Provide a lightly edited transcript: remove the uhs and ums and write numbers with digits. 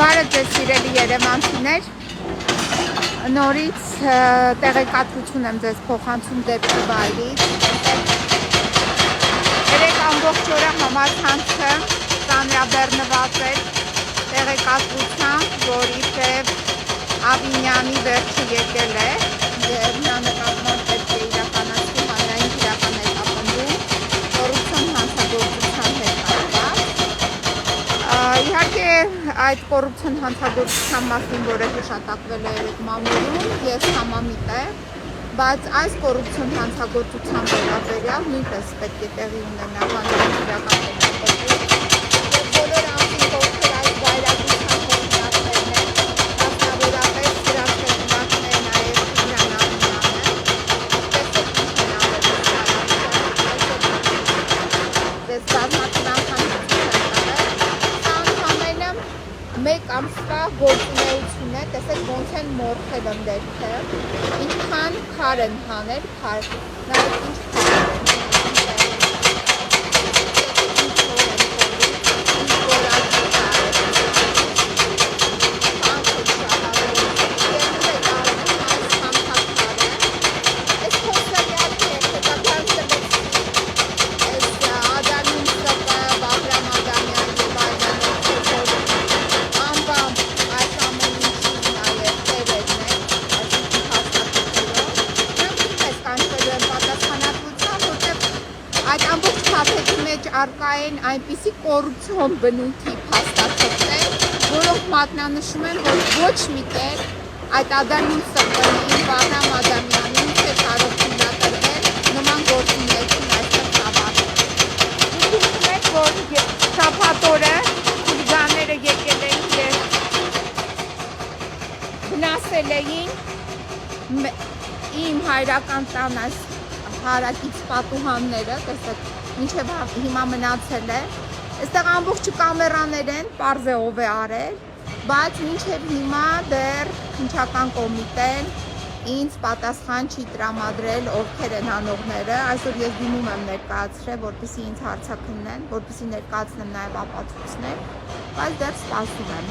Բարև ձեզ սիրելի երևանցիներ, նորից տեղեկատվություն եմ ձեզ փոխանցում դեպի վայրից։ Երեք ամբողջ օրը համացանցը ծանրաբեռնված էր տեղեկատվությամբ, որ իբրև Ավինյանի վերջը եկել է և նա նկատմամբ պետք է իրականացվի հանրային քրեական հետապնդում կոռուպցիոն հանցագործության հետ կապված։ Իհարկե այդ կոռուպցիոն հանցագործության մասին, որը հիշատակվել է երեք մամուլում, ես համամիտ եմ, բայց այս կոռուպցիոն հանցագործության վերաբերյալ նույնպես պետք է տեղի ունենա հանրային քրեական հետապնդում և բոլոր անձինք, ովքեր այս վայրագության հեղինակներն են, մասնավորապես դրանց հեղինակն է նաև Տիգրան Ավինյանը, տեսեք ինչ են արել դες բազմաթիվ մեկ ամսվա գործունեություն է, տեսեք ոնց են մորթել ընդերքը, ինչքան քար են հանել, նաև ինչ քար են այդ ամբողջ փաթեթի մեջ առկա են այնպիսի կոռուպցիոն բնույթի փաստաթղթեր, որոնք մատնանշում են, որ ոչ մի տեղ այդ Ադամին Սպանին, Վահրամ Ադամյանին չէ կարող թույլատրվել նման գործունեություն այստեղ կատարել։ Դուք հիշում եք, որ շաբաթ օրը խուլիգանները եկել էին և վնասել էին իմ հայրական տան այս հարակից պատուհանները, տեսեք, մինչև հիմա մնացել է, այստեղ ամբողջը կամերաներ են, պարզ է ով է արել, բայց մինչև հիմա դեռ քննչական կոմիտեն ինձ պատասխան չի տրամադրել ովքեր են անողները, այսօր ես դիմում եմ ներկայացրել, որպեսզի ինձ հարցաքննեն, որպեսզի ներկայացնեմ նաև ապացույցներ, բայց դեռ սպասում եմ։